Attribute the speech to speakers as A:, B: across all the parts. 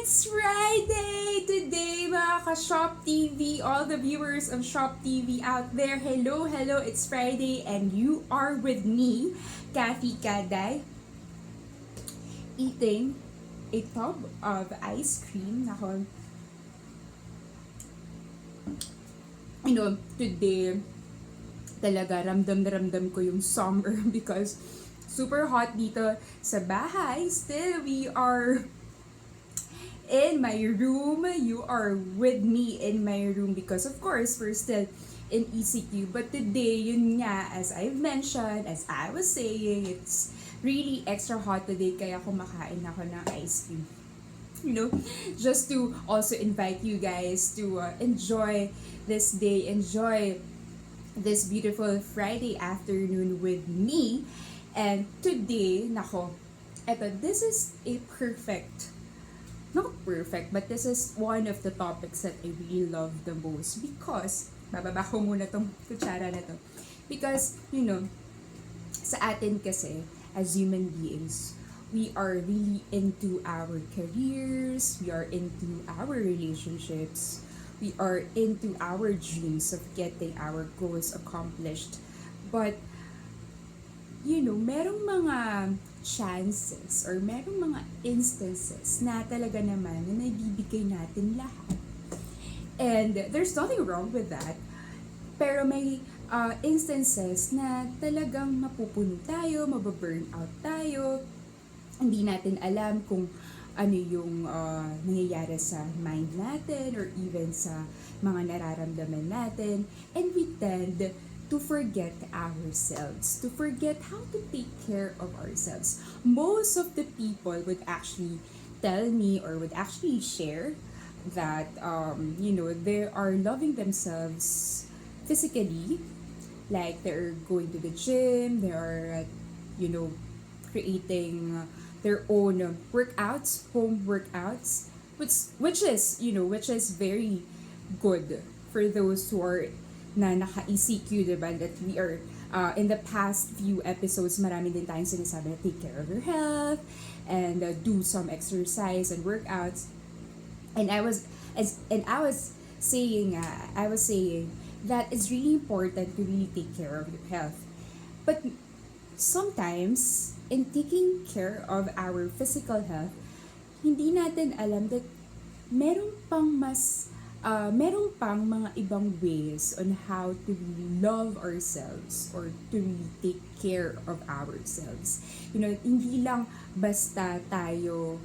A: It's Friday today, mga ka-Shop TV, all the viewers of Shop TV out there. Hello, hello, it's Friday and you are with me, Kathy Kaday, eating a tub of ice cream. Nako, today, talaga ramdam na ramdam ko yung summer because super hot dito sa bahay. Still, we are in my room. You are with me in my room because of course we're still in ECQ. But today, yun nga, as I've mentioned, as I was saying, it's really extra hot today kaya kumakain ako ng ice cream. Just to also invite you guys to enjoy this day, enjoy this beautiful Friday afternoon with me. And today, nako, this is a not perfect, but this is one of the topics that I really love the most because, bababa ko muna tong kutsara na to. Because, sa atin kasi, as human beings, we are really into our careers, we are into our relationships, we are into our dreams of getting our goals accomplished. But, merong mga chances or merong mga instances na talaga naman na naibibigay natin lahat. And there's nothing wrong with that. Pero may instances na talagang mapupuno tayo, mababurn out tayo, hindi natin alam kung ano yung nangyayari sa mind natin or even sa mga nararamdaman natin. And we tend to forget ourselves, to forget how to take care of ourselves. Most of the people would actually tell me or would actually share that, they are loving themselves physically, like they're going to the gym, they are, creating their own workouts, home workouts, which is very good for those who are na naka-ECQ, diba? That we are, in the past few episodes, marami din tayong sinasabi na take care of your health and do some exercise and workouts. And I was saying that it's really important to really take care of your health. But sometimes, in taking care of our physical health, hindi natin alam that meron pang mga ibang ways on how to really love ourselves or to really take care of ourselves. Hindi lang basta tayo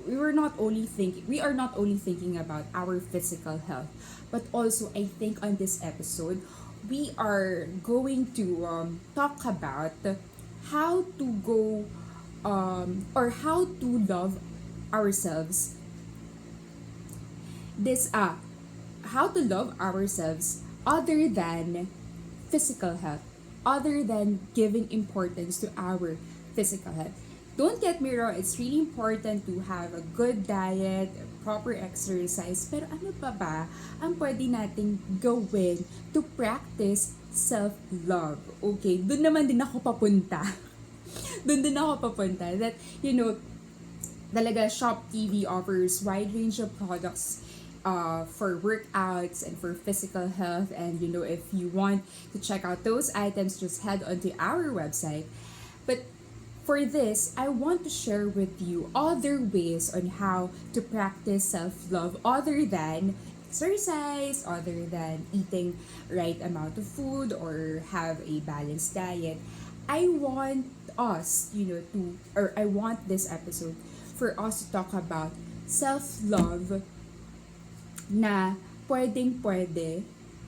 A: we are not only thinking about our physical health, but also I think on this episode we are going to talk about how to go or how to love ourselves how to love ourselves other than physical health, other than giving importance to our physical health. Don't get me wrong, it's really important to have a good diet, proper exercise, pero ano pa ba ang pwede nating gawin to practice self-love? Okay, doon naman din ako papunta. That, talaga Shop TV offers wide range of products for workouts and for physical health. And if you want to check out those items, just head onto our website. But for this, I want to share with you other ways on how to practice self-love other than exercise, other than eating right amount of food or have a balanced diet. I want I want this episode for us to talk about self-love na pwedeng-pwede.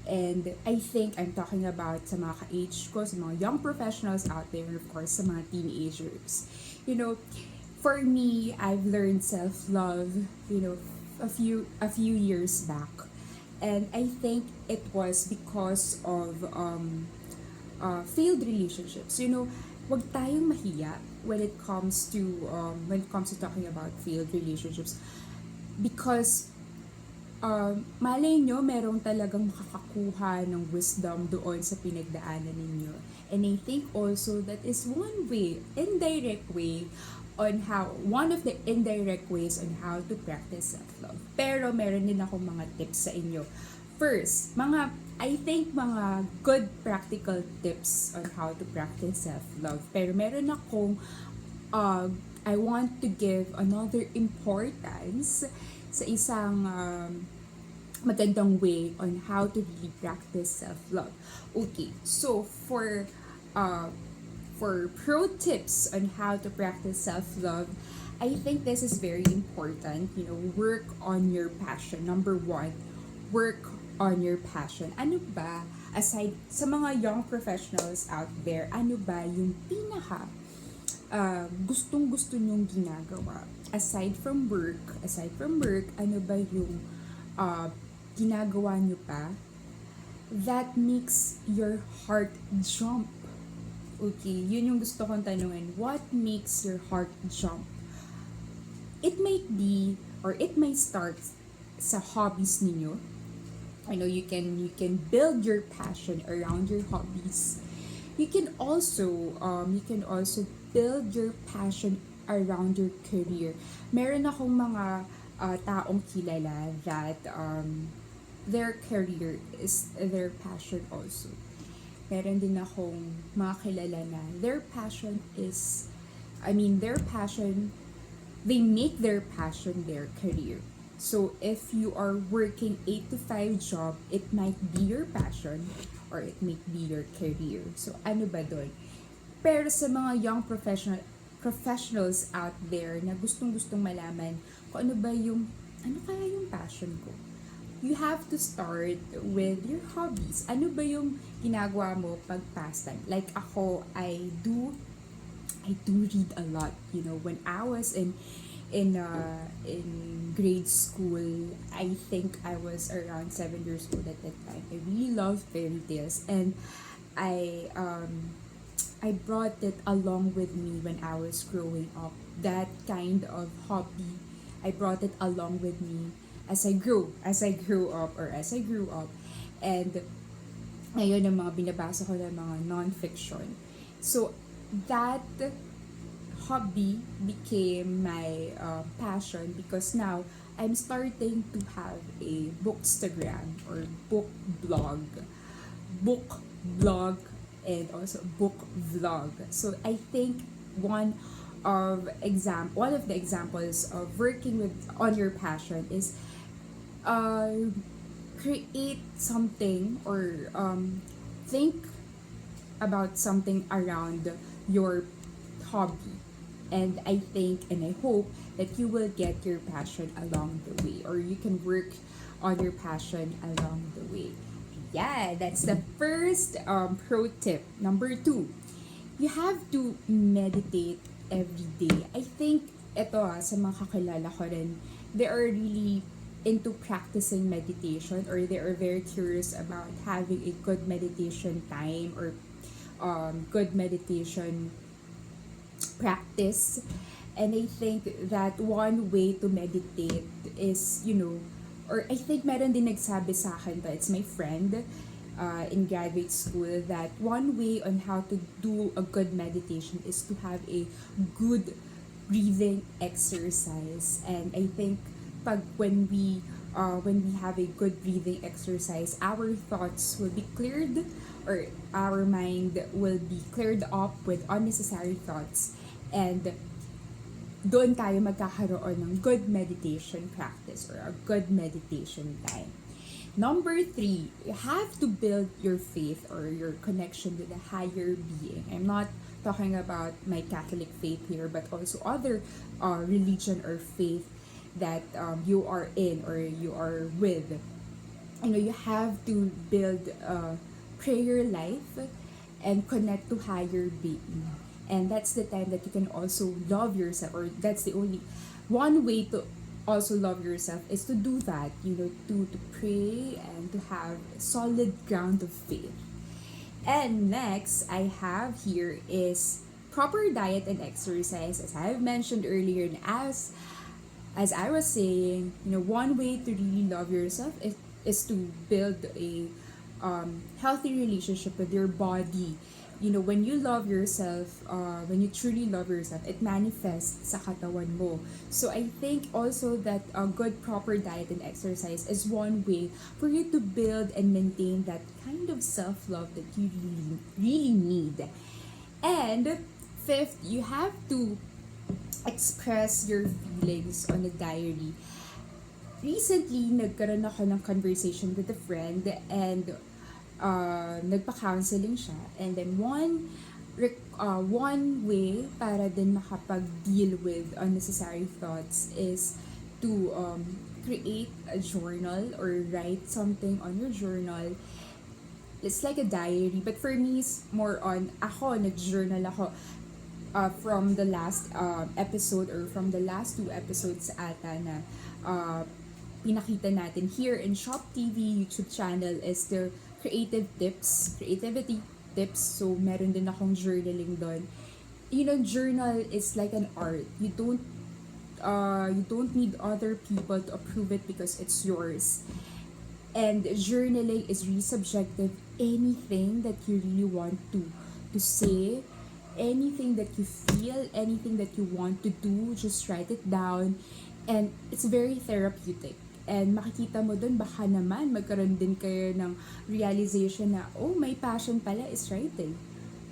A: And I think I'm talking about sa mga ka-age ko, sa mga young professionals out there, and of course, sa mga teenagers. For me, I've learned self-love, a few years back. And I think it was because of failed relationships. Wag tayong mahiya when it comes to talking about failed relationships, because malay nyo, merong talagang makakakuha ng wisdom doon sa pinagdaanan ninyo. And I think also that is one way, indirect way, on how, one of the indirect ways on how to practice self-love. Pero meron din ako mga tips sa inyo. First, I think mga good practical tips on how to practice self-love. Pero meron akong, I want to give another importance sa isang magandang way on how to really practice self-love. Okay, so for pro tips on how to practice self-love, I think this is very important. Work on your passion. Number one, work on your passion. Ano ba, aside sa mga young professionals out there, ano ba yung pinaka gustong-gusto nyong ginagawa? Aside from work, ano ba yung ginagawa nyo pa that makes your heart jump? Okay, yun yung gusto kong tanungin. What makes your heart jump? It might be, or it might start sa hobbies ninyo. I know you can build your passion around your hobbies. You can also build your passion around your career. Meron akong mga taong kilala that their career is their passion also. Meron din akong mga kilala na their passion, they make their passion their career. So if you are working 8 to 5 job, it might be your passion or it might be your career. So ano ba doon? Pero sa mga young professionals out there na gustong-gustong malaman kung ano kaya yung passion ko, you have to start with your hobbies. Ano ba yung ginagawa mo pag pastime? Like ako, I do read a lot. When I was in grade school, I think I was around 7 years old at that time. I really loved fairy tales, and I brought it along with me when I was growing up. That kind of hobby, I brought it along with me as I grew up. And ngayon ang mga binabasa ko ng mga non-fiction. So that hobby became my passion, because now I'm starting to have a bookstagram or book blog and also book vlog. So I think one of the examples of working on your passion is create something or think about something around your hobby. And I think and I hope that you will get your passion along the way, or you can work on your passion along the way. Yeah, that's the first pro tip. Number 2, you have to meditate every day. I think ito sa mga kakilala ko rin, they are really into practicing meditation, or they are very curious about having a good meditation time or good meditation practice. And I think that one way to meditate is, or I think meron din nagsabi sa akin, but it's my friend in graduate school, that one way on how to do a good meditation is to have a good breathing exercise. And I think when we have a good breathing exercise, our thoughts will be cleared, or our mind will be cleared up with unnecessary thoughts, and doon tayo magkakaroon ng good meditation practice or a good meditation time. Number 3, you have to build your faith or your connection with a higher being. I'm not talking about my Catholic faith here, but also other religion or faith that you are in or you are with. You have to build a prayer life and connect to higher being. And that's the time that you can also love yourself, or that's the only one way to also love yourself is to do that, to pray and to have solid ground of faith. And next I have here is proper diet and exercise. As I have mentioned earlier, and as as I was saying, one way to really love yourself is to build a healthy relationship with your body. When you love yourself, when you truly love yourself, it manifests sa katawan mo. So I think also that a good proper diet and exercise is one way for you to build and maintain that kind of self-love that you really, really need. And fifth, you have to express your feelings on a diary. Recently, nagkaroon ako ng conversation with a friend and nagpa-counseling siya. And then one way para din makapag-deal with unnecessary thoughts is to create a journal or write something on your journal. It's like a diary, but for me, it's more on nag-journal ako from the last episode or from the last two episodes ata na pinakita natin here in Shop TV YouTube channel is the creativity tips. So, meron din akong journaling doon. Journal is like an art. You don't need other people to approve it because it's yours. And journaling is really subjective. Anything that you really want to say, anything that you feel, anything that you want to do, just write it down. And it's very therapeutic. And makikita mo dun, baka naman magkaroon din kayo ng realization na, oh, my passion pala is writing.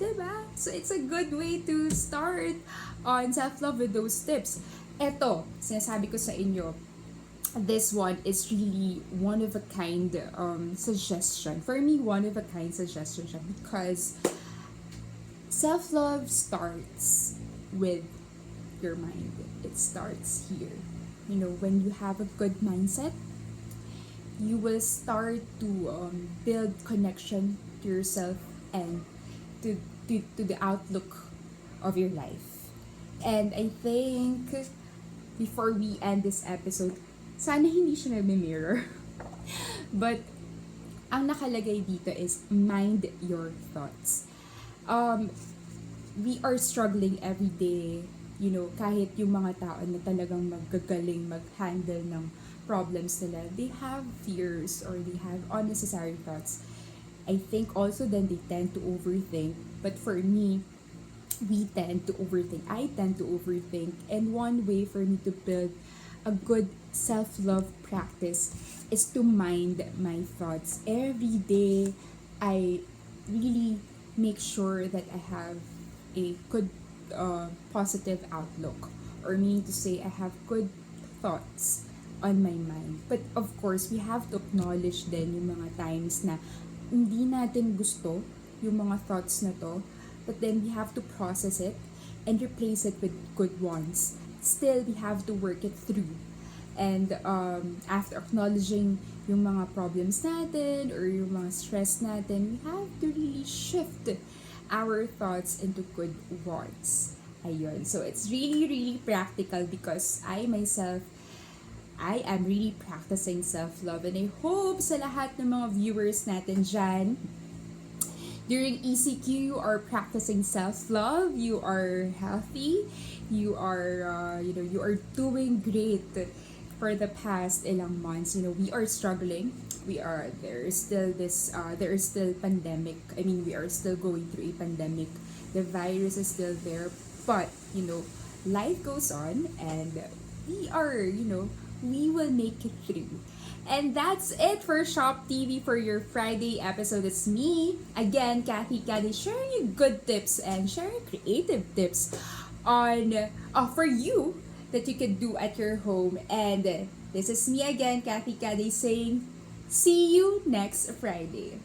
A: Diba? So it's a good way to start on self-love with those tips. Eto, sinasabi ko sa inyo, this one is really one of a kind suggestion. For me, one of a kind suggestion siya because self-love starts with your mind. It starts here. When you have a good mindset, you will start to build connection to yourself and to the outlook of your life. And I think before we end this episode, sana hindi siya nagme-mirror. But ang nakalagay dito is mind your thoughts. We are struggling every day, kahit yung mga tao na talagang magagaling mag-handle ng problems nila, they have fears or they have unnecessary thoughts. I think also then they tend to overthink. But for me, we tend to overthink. I tend to overthink. And one way for me to build a good self-love practice is to mind my thoughts. Every day, I really make sure that I have a good positive outlook, or meaning to say I have good thoughts on my mind. But of course, we have to acknowledge din yung mga times na hindi natin gusto yung mga thoughts na to, but then we have to process it and replace it with good ones. Still, we have to work it through. And after acknowledging yung mga problems natin or yung mga stress natin, we have to really shift our thoughts into good ones. Ayun. So, it's really, really practical because I am really practicing self-love. And I hope sa lahat ng mga viewers natin dyan, during ECQ, you are practicing self-love, you are healthy, you are, you are doing great for the past ilang months. We are struggling. There is still pandemic. I mean, we are still going through a pandemic. The virus is still there. But, life goes on and we will make it through. And that's it for Shop TV for your Friday episode. It's me, again, Kathy Caddy, sharing you good tips and sharing creative tips on for you that you can do at your home. And this is me again, Kathy Caddy, saying, see you next Friday.